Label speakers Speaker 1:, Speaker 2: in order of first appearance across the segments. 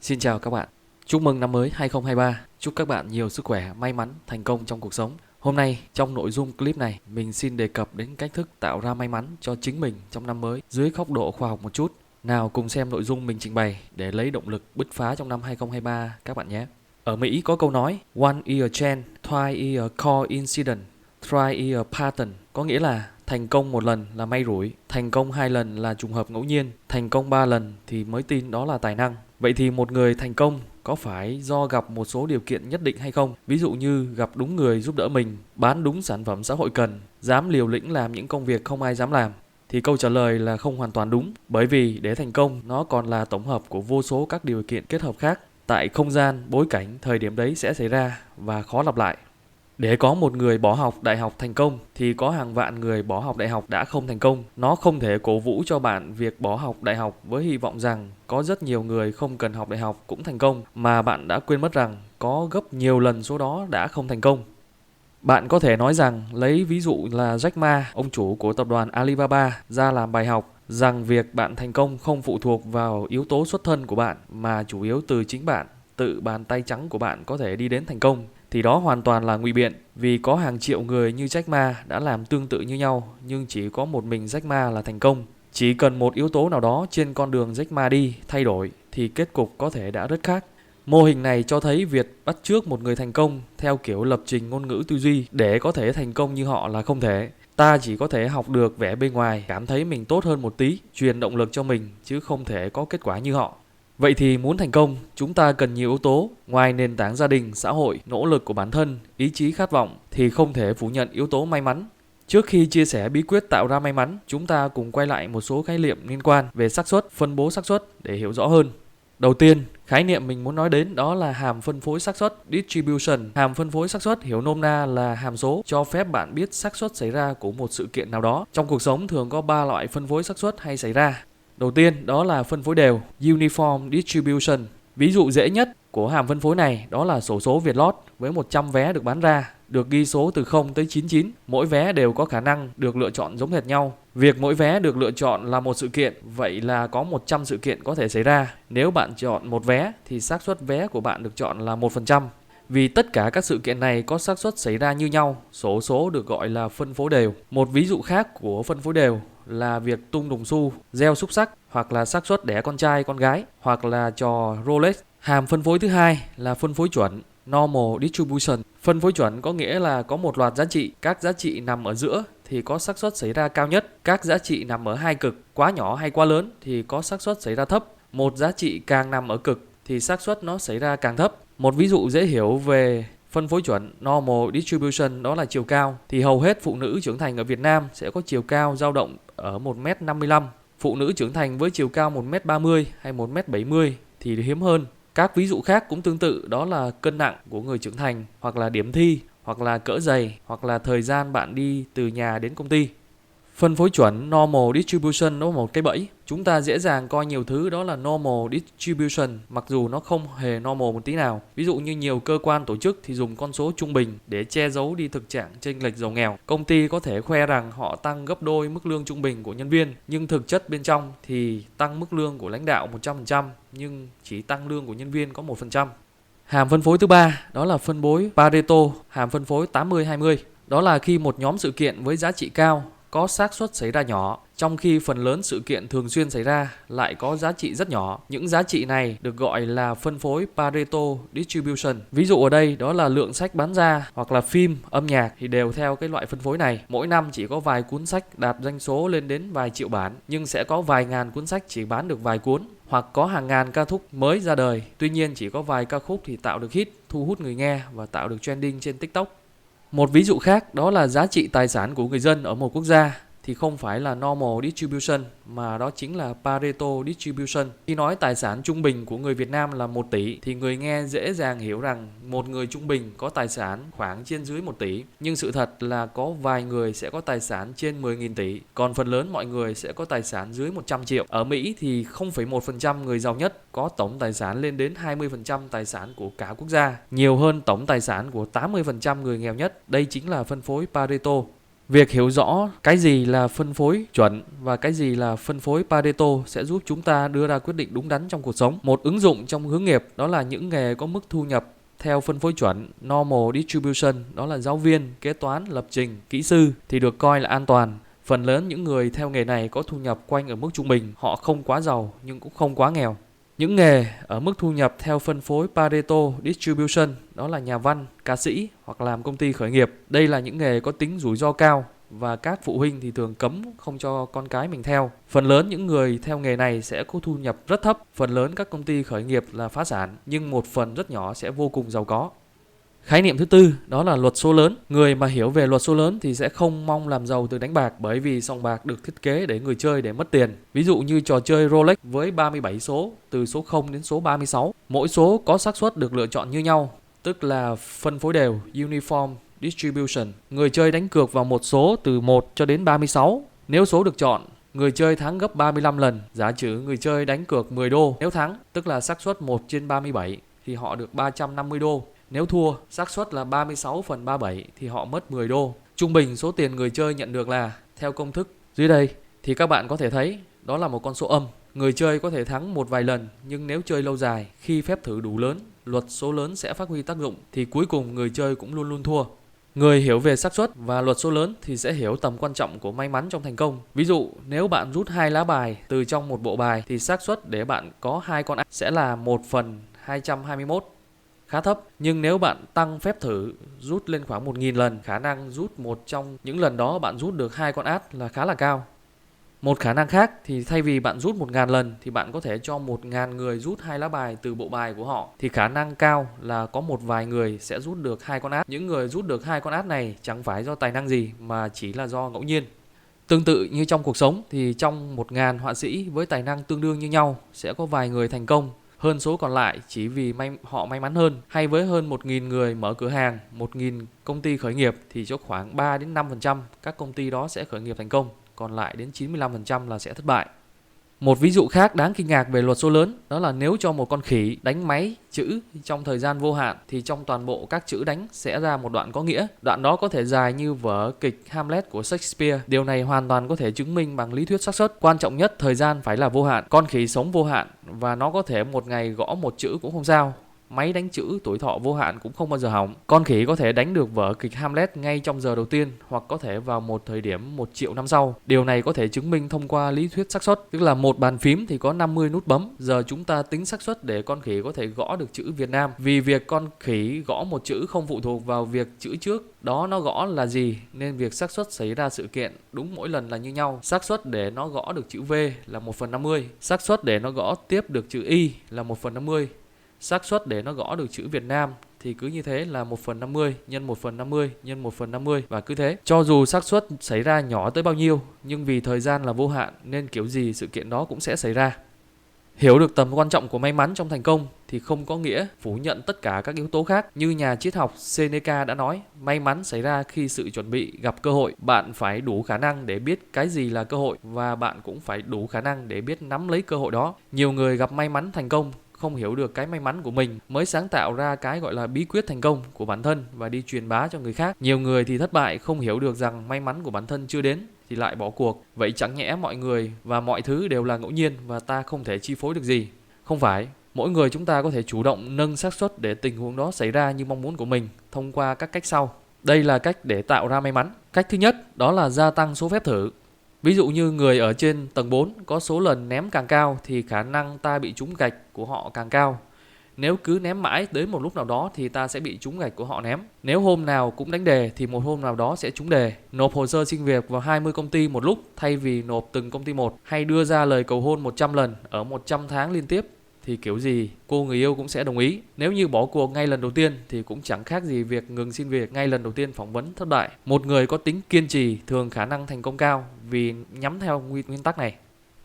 Speaker 1: Xin chào các bạn. Chúc mừng năm mới 2023. Chúc các bạn nhiều sức khỏe, may mắn, thành công trong cuộc sống. Hôm nay trong nội dung clip này, mình xin đề cập đến cách thức tạo ra may mắn cho chính mình trong năm mới dưới góc độ khoa học một chút. Nào cùng xem nội dung mình trình bày để lấy động lực bứt phá trong năm 2023 các bạn nhé. Ở Mỹ có câu nói One is a chance, twice is a coincidence, thrice is a pattern. Có nghĩa là thành công một lần là may rủi, thành công 2 lần là trùng hợp ngẫu nhiên, thành công 3 lần thì mới tin đó là tài năng. Vậy thì một người thành công có phải do gặp một số điều kiện nhất định hay không? Ví dụ như gặp đúng người giúp đỡ mình, bán đúng sản phẩm xã hội cần, dám liều lĩnh làm những công việc không ai dám làm. Thì câu trả lời là không hoàn toàn đúng, bởi vì để thành công nó còn là tổng hợp của vô số các điều kiện kết hợp khác. Tại không gian, bối cảnh, thời điểm đấy sẽ xảy ra và khó lặp lại. Để có một người bỏ học đại học thành công thì có hàng vạn người bỏ học đại học đã không thành công. Nó không thể cổ vũ cho bạn việc bỏ học đại học với hy vọng rằng có rất nhiều người không cần học đại học cũng thành công, mà bạn đã quên mất rằng có gấp nhiều lần số đó đã không thành công. Bạn có thể nói rằng, lấy ví dụ là Jack Ma, ông chủ của tập đoàn Alibaba, ra làm bài học rằng việc bạn thành công không phụ thuộc vào yếu tố xuất thân của bạn mà chủ yếu từ chính bạn, tự bàn tay trắng của bạn có thể đi đến thành công. Thì đó hoàn toàn là ngụy biện, vì có hàng triệu người như Jack Ma đã làm tương tự như nhau, nhưng chỉ có một mình Jack Ma là thành công. Chỉ cần một yếu tố nào đó trên con đường Jack Ma đi thay đổi thì kết cục có thể đã rất khác. Mô hình này cho thấy việc bắt chước một người thành công theo kiểu lập trình ngôn ngữ tư duy để có thể thành công như họ là không thể. Ta chỉ có thể học được vẻ bên ngoài, cảm thấy mình tốt hơn một tí, truyền động lực cho mình, chứ không thể có kết quả như họ. Vậy thì muốn thành công, chúng ta cần nhiều yếu tố. Ngoài nền tảng gia đình, xã hội, nỗ lực của bản thân, ý chí khát vọng thì không thể phủ nhận yếu tố may mắn. Trước khi chia sẻ bí quyết tạo ra may mắn, chúng ta cùng quay lại một số khái niệm liên quan về xác suất, phân bố xác suất để hiểu rõ hơn. Đầu tiên, khái niệm mình muốn nói đến đó là hàm phân phối xác suất, distribution. Hàm phân phối xác suất hiểu nôm na là hàm số cho phép bạn biết xác suất xảy ra của một sự kiện nào đó. Trong cuộc sống thường có 3 loại phân phối xác suất hay xảy ra. Đầu tiên đó là phân phối đều, uniform distribution. Ví dụ dễ nhất của hàm phân phối này đó là xổ số Vietlott với 100 vé được bán ra, được ghi số từ 0 tới 99. Mỗi vé đều có khả năng được lựa chọn giống hệt nhau. Việc mỗi vé được lựa chọn là một sự kiện, vậy là có 100 sự kiện có thể xảy ra. Nếu bạn chọn một vé thì xác suất vé của bạn được chọn là 1%. Vì tất cả các sự kiện này có xác suất xảy ra như nhau, xổ số được gọi là phân phối đều. Một ví dụ khác của phân phối đều là việc tung đồng xu, gieo xúc xắc, hoặc là xác suất đẻ con trai con gái, hoặc là trò Rolex. Hàm phân phối thứ hai là phân phối chuẩn, normal distribution. Phân phối chuẩn có nghĩa là có một loạt giá trị, các giá trị nằm ở giữa thì có xác suất xảy ra cao nhất, các giá trị nằm ở hai cực, quá nhỏ hay quá lớn thì có xác suất xảy ra thấp. Một giá trị càng nằm ở cực thì xác suất nó xảy ra càng thấp. Một ví dụ dễ hiểu về phân phối chuẩn normal distribution đó là chiều cao. Thì hầu hết phụ nữ trưởng thành ở Việt Nam sẽ có chiều cao dao động ở 1m55. Phụ nữ trưởng thành với chiều cao 1m30 hay 1m70 thì hiếm hơn. Các ví dụ khác cũng tương tự, đó là cân nặng của người trưởng thành, hoặc là điểm thi, hoặc là cỡ giày, hoặc là thời gian bạn đi từ nhà đến công ty. Phân phối chuẩn normal distribution nó là một cái bẫy. Chúng ta dễ dàng coi nhiều thứ đó là normal distribution mặc dù nó không hề normal một tí nào. Ví dụ như nhiều cơ quan tổ chức thì dùng con số trung bình để che giấu đi thực trạng chênh lệch giàu nghèo. Công ty có thể khoe rằng họ tăng gấp đôi mức lương trung bình của nhân viên, nhưng thực chất bên trong thì tăng mức lương của lãnh đạo 100% nhưng chỉ tăng lương của nhân viên có 1%. Hàm phân phối thứ ba đó là phân phối Pareto, hàm phân phối 80-20. Đó là khi một nhóm sự kiện với giá trị cao có xác suất xảy ra nhỏ, trong khi phần lớn sự kiện thường xuyên xảy ra lại có giá trị rất nhỏ. Những giá trị này được gọi là phân phối Pareto distribution. Ví dụ ở đây đó là lượng sách bán ra, hoặc là phim, âm nhạc thì đều theo cái loại phân phối này. Mỗi năm chỉ có vài cuốn sách đạt doanh số lên đến vài triệu bản, nhưng sẽ có vài ngàn cuốn sách chỉ bán được vài cuốn, hoặc có hàng ngàn ca khúc mới ra đời. Tuy nhiên chỉ có vài ca khúc thì tạo được hit, thu hút người nghe và tạo được trending trên TikTok. Một ví dụ khác đó là giá trị tài sản của người dân ở một quốc gia thì không phải là normal distribution mà đó chính là Pareto distribution. Khi nói tài sản trung bình của người Việt Nam là 1 tỷ thì người nghe dễ dàng hiểu rằng một người trung bình có tài sản khoảng trên dưới 1 tỷ. Nhưng sự thật là có vài người sẽ có tài sản trên 10.000 tỷ, còn phần lớn mọi người sẽ có tài sản dưới 100 triệu. Ở Mỹ thì 0,1% người giàu nhất có tổng tài sản lên đến 20% tài sản của cả quốc gia, nhiều hơn tổng tài sản của 80% người nghèo nhất. Đây chính là phân phối Pareto. Việc hiểu rõ cái gì là phân phối chuẩn và cái gì là phân phối Pareto sẽ giúp chúng ta đưa ra quyết định đúng đắn trong cuộc sống. Một ứng dụng trong hướng nghiệp đó là những nghề có mức thu nhập theo phân phối chuẩn Normal Distribution, đó là giáo viên, kế toán, lập trình, kỹ sư thì được coi là an toàn. Phần lớn những người theo nghề này có thu nhập quanh ở mức trung bình, họ không quá giàu nhưng cũng không quá nghèo. Những nghề ở mức thu nhập theo phân phối Pareto Distribution đó là nhà văn, ca sĩ hoặc làm công ty khởi nghiệp. Đây là những nghề có tính rủi ro cao và các phụ huynh thì thường cấm không cho con cái mình theo. Phần lớn những người theo nghề này sẽ có thu nhập rất thấp. Phần lớn các công ty khởi nghiệp là phá sản, nhưng một phần rất nhỏ sẽ vô cùng giàu có. Khái niệm thứ tư đó là luật số lớn. Người mà hiểu về luật số lớn thì sẽ không mong làm giàu từ đánh bạc, bởi vì sòng bạc được thiết kế để người chơi để mất tiền. Ví dụ như trò chơi Rolex với 37 số, từ số 0 đến số 36. Mỗi số có xác suất được lựa chọn như nhau, tức là phân phối đều, uniform distribution. Người chơi đánh cược vào một số từ 1 cho đến 36. Nếu số được chọn, người chơi thắng gấp 35 lần. Giả sử người chơi đánh cược 10 đô, nếu thắng, tức là xác suất 1 trên 37 thì họ được 350 đô. Nếu thua, xác suất là 36 phần 37 thì họ mất 10 đô. Trung bình số tiền người chơi nhận được là, theo công thức dưới đây thì các bạn có thể thấy đó là một con số âm. Người chơi có thể thắng một vài lần, nhưng nếu chơi lâu dài, khi phép thử đủ lớn, luật số lớn sẽ phát huy tác dụng thì cuối cùng người chơi cũng luôn luôn thua. Người hiểu về xác suất và luật số lớn thì sẽ hiểu tầm quan trọng của may mắn trong thành công. Ví dụ, nếu bạn rút 2 lá bài từ trong một bộ bài thì xác suất để bạn có 2 con ác sẽ là 1 phần 221. Khá thấp, nhưng nếu bạn tăng phép thử rút lên khoảng 1.000 lần, khả năng rút một trong những lần đó bạn rút được 2 con át là khá là cao. Một khả năng khác thì thay vì bạn rút 1.000 lần thì bạn có thể cho 1.000 người rút 2 lá bài từ bộ bài của họ, thì khả năng cao là có một vài người sẽ rút được 2 con át. Những người rút được 2 con át này chẳng phải do tài năng gì mà chỉ là do ngẫu nhiên. Tương tự như trong cuộc sống thì trong 1.000 họa sĩ với tài năng tương đương như nhau sẽ có vài người thành công hơn số còn lại chỉ vì họ may mắn hơn. Hay với hơn 1.000 người mở cửa hàng, 1.000 công ty khởi nghiệp thì cho khoảng 3 đến 5% các công ty đó sẽ khởi nghiệp thành công, còn lại đến 95% là sẽ thất bại. Một ví dụ khác đáng kinh ngạc về luật số lớn đó là nếu cho một con khỉ đánh máy chữ trong thời gian vô hạn thì trong toàn bộ các chữ đánh sẽ ra một đoạn có nghĩa. Đoạn đó có thể dài như vở kịch Hamlet của Shakespeare. Điều này hoàn toàn có thể chứng minh bằng lý thuyết xác suất. Quan trọng nhất, thời gian phải là vô hạn. Con khỉ sống vô hạn và nó có thể một ngày gõ một chữ cũng không sao. Máy đánh chữ tuổi thọ vô hạn cũng không bao giờ hỏng. Con khỉ có thể đánh được vở kịch Hamlet ngay trong giờ đầu tiên hoặc có thể vào một thời điểm 1 triệu năm sau. Điều này có thể chứng minh thông qua lý thuyết xác suất, tức là một bàn phím thì có 50 nút bấm. Giờ chúng ta tính xác suất để con khỉ có thể gõ được chữ Việt Nam. Vì việc con khỉ gõ một chữ không phụ thuộc vào việc chữ trước đó nó gõ là gì, nên việc xác suất xảy ra sự kiện đúng mỗi lần là như nhau. Xác suất để nó gõ được chữ V là 1/50. Xác suất để nó gõ tiếp được chữ Y là 1/50. Xác suất để nó gõ được chữ Việt Nam thì cứ như thế là 1/50 nhân 1/50 nhân 1/50 và cứ thế. Cho dù xác suất xảy ra nhỏ tới bao nhiêu, nhưng vì thời gian là vô hạn nên kiểu gì sự kiện đó cũng sẽ xảy ra. Hiểu được tầm quan trọng của may mắn trong thành công thì không có nghĩa phủ nhận tất cả các yếu tố khác. Như nhà triết học Seneca đã nói, may mắn xảy ra khi sự chuẩn bị gặp cơ hội. Bạn phải đủ khả năng để biết cái gì là cơ hội và bạn cũng phải đủ khả năng để biết nắm lấy cơ hội đó. Nhiều người gặp may mắn thành công không hiểu được cái may mắn của mình mới sáng tạo ra cái gọi là bí quyết thành công của bản thân và đi truyền bá cho người khác. Nhiều người thì thất bại không hiểu được rằng may mắn của bản thân chưa đến thì lại bỏ cuộc. Vậy chẳng nhẽ mọi người và mọi thứ đều là ngẫu nhiên và ta không thể chi phối được gì? Không phải, mỗi người chúng ta có thể chủ động nâng xác suất để tình huống đó xảy ra như mong muốn của mình thông qua các cách sau. Đây là cách để tạo ra may mắn. Cách thứ nhất đó là gia tăng số phép thử. Ví dụ như người ở trên tầng 4 có số lần ném càng cao thì khả năng ta bị trúng gạch của họ càng cao. Nếu cứ ném mãi tới một lúc nào đó thì ta sẽ bị trúng gạch của họ ném. Nếu hôm nào cũng đánh đề thì một hôm nào đó sẽ trúng đề. Nộp hồ sơ xin việc vào 20 công ty một lúc thay vì nộp từng công ty một. Hay đưa ra lời cầu hôn 100 lần ở 100 tháng liên tiếp thì kiểu gì cô người yêu cũng sẽ đồng ý. Nếu như bỏ cuộc ngay lần đầu tiên thì cũng chẳng khác gì việc ngừng xin việc ngay lần đầu tiên phỏng vấn thất bại. Một người có tính kiên trì thường khả năng thành công cao vì nhắm theo nguyên tắc này.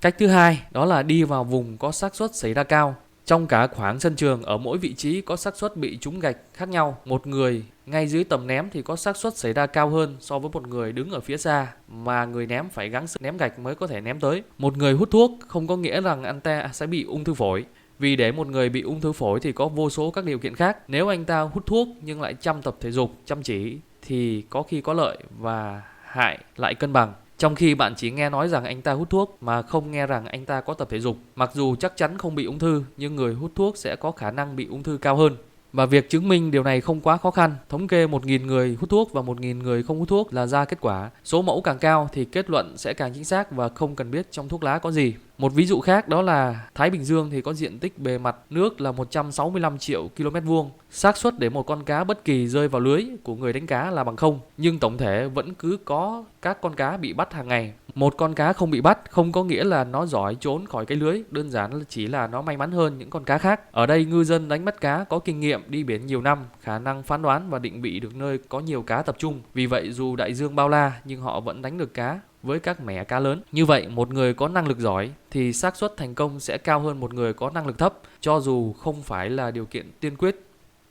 Speaker 1: Cách thứ hai đó là đi vào vùng có xác suất xảy ra cao. Trong cả khoảng sân trường, ở mỗi vị trí có xác suất bị trúng gạch khác nhau. Một người ngay dưới tầm ném thì có xác suất xảy ra cao hơn so với một người đứng ở phía xa mà người ném phải gắng sức ném gạch mới có thể ném tới. Một người hút thuốc không có nghĩa rằng anh ta sẽ bị ung thư phổi. Vì để một người bị ung thư phổi thì có vô số các điều kiện khác. Nếu anh ta hút thuốc nhưng lại chăm tập thể dục, chăm chỉ thì có khi có lợi và hại lại cân bằng. Trong khi bạn chỉ nghe nói rằng anh ta hút thuốc mà không nghe rằng anh ta có tập thể dục. Mặc dù chắc chắn không bị ung thư, nhưng người hút thuốc sẽ có khả năng bị ung thư cao hơn. Và việc chứng minh điều này không quá khó khăn. Thống kê 1.000 người hút thuốc và 1.000 người không hút thuốc là ra kết quả. Số mẫu càng cao thì kết luận sẽ càng chính xác và không cần biết trong thuốc lá có gì. Một ví dụ khác đó là Thái Bình Dương thì có diện tích bề mặt nước là 165 triệu km vuông. Xác suất để một con cá bất kỳ rơi vào lưới của người đánh cá là bằng 0, nhưng tổng thể vẫn cứ có các con cá bị bắt hàng ngày. Một con cá không bị bắt không có nghĩa là nó giỏi trốn khỏi cái lưới, đơn giản chỉ là nó may mắn hơn những con cá khác. Ở đây ngư dân đánh bắt cá có kinh nghiệm đi biển nhiều năm, khả năng phán đoán và định vị được nơi có nhiều cá tập trung. Vì vậy dù đại dương bao la nhưng họ vẫn đánh được cá với các mẻ cá lớn. Như vậy, một người có năng lực giỏi thì xác suất thành công sẽ cao hơn một người có năng lực thấp, cho dù không phải là điều kiện tiên quyết.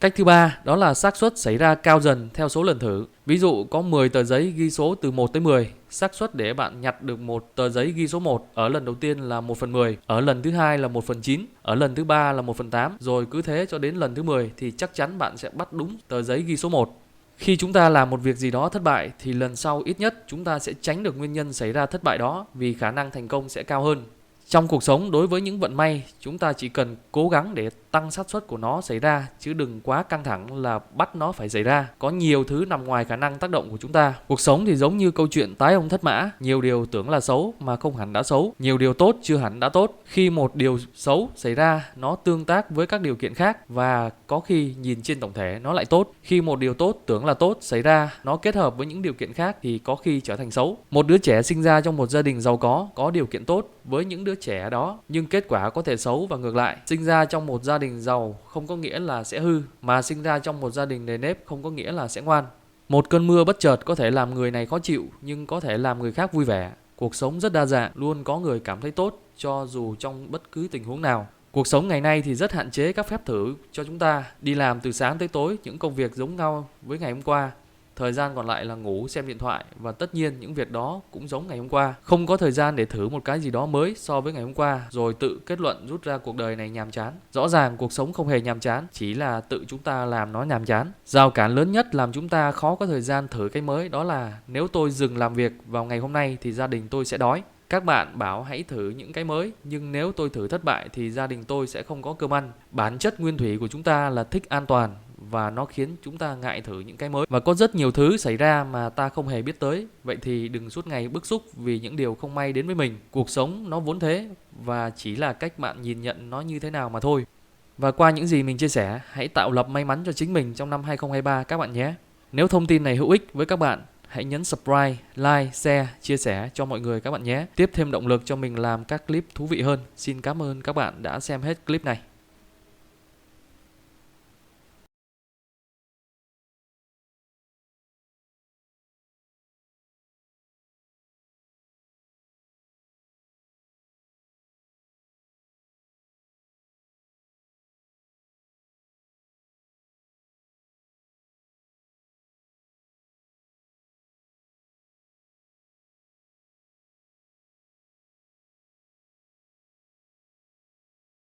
Speaker 1: Cách thứ ba đó là xác suất xảy ra cao dần theo số lần thử. Ví dụ có 10 tờ giấy ghi số từ 1 tới 10, xác suất để bạn nhặt được một tờ giấy ghi số 1 ở lần đầu tiên là 1/10, ở lần thứ hai là 1/9, ở lần thứ ba là 1/8, rồi cứ thế cho đến lần thứ 10 thì chắc chắn bạn sẽ bắt đúng tờ giấy ghi số 1. Khi chúng ta làm một việc gì đó thất bại thì lần sau ít nhất chúng ta sẽ tránh được nguyên nhân xảy ra thất bại đó, vì khả năng thành công sẽ cao hơn. Trong cuộc sống, đối với những vận may, chúng ta chỉ cần cố gắng để tăng xác suất của nó xảy ra, chứ đừng quá căng thẳng là bắt nó phải xảy ra. Có nhiều thứ nằm ngoài khả năng tác động của chúng ta. Cuộc sống thì giống như câu chuyện tái ông thất mã, nhiều điều tưởng là xấu mà không hẳn đã xấu, nhiều điều tốt chưa hẳn đã tốt. Khi một điều xấu xảy ra, nó tương tác với các điều kiện khác và có khi nhìn trên tổng thể nó lại tốt. Khi một điều tốt tưởng là tốt xảy ra, nó kết hợp với những điều kiện khác thì có khi trở thành xấu. Một đứa trẻ sinh ra trong một gia đình giàu có điều kiện tốt với những đứa trẻ đó, nhưng kết quả có thể xấu và ngược lại. Sinh ra trong một gia đình giàu không có nghĩa là sẽ hư, mà sinh ra trong một gia đình nề nếp không có nghĩa là sẽ ngoan. Một cơn mưa bất chợt có thể làm người này khó chịu, nhưng có thể làm người khác vui vẻ. Cuộc sống rất đa dạng, luôn có người cảm thấy tốt cho dù trong bất cứ tình huống nào. Cuộc sống ngày nay thì rất hạn chế các phép thử cho chúng ta. Đi làm từ sáng tới tối, những công việc giống nhau với ngày hôm qua. Thời gian còn lại là ngủ, xem điện thoại, và tất nhiên những việc đó cũng giống ngày hôm qua. Không có thời gian để thử một cái gì đó mới so với ngày hôm qua, rồi tự kết luận rút ra cuộc đời này nhàm chán. Rõ ràng cuộc sống không hề nhàm chán, chỉ là tự chúng ta làm nó nhàm chán. Rào cản lớn nhất làm chúng ta khó có thời gian thử cái mới đó là nếu tôi dừng làm việc vào ngày hôm nay thì gia đình tôi sẽ đói. Các bạn bảo hãy thử những cái mới, nhưng nếu tôi thử thất bại thì gia đình tôi sẽ không có cơm ăn. Bản chất nguyên thủy của chúng ta là thích an toàn, và nó khiến chúng ta ngại thử những cái mới. Và có rất nhiều thứ xảy ra mà ta không hề biết tới. Vậy thì đừng suốt ngày bức xúc vì những điều không may đến với mình. Cuộc sống nó vốn thế, và chỉ là cách bạn nhìn nhận nó như thế nào mà thôi. Và qua những gì mình chia sẻ, hãy tạo lập may mắn cho chính mình trong năm 2023 các bạn nhé. Nếu thông tin này hữu ích với các bạn, hãy nhấn subscribe, like, share, chia sẻ cho mọi người các bạn nhé. Tiếp thêm động lực cho mình làm các clip thú vị hơn. Xin cảm ơn các bạn đã xem hết clip này.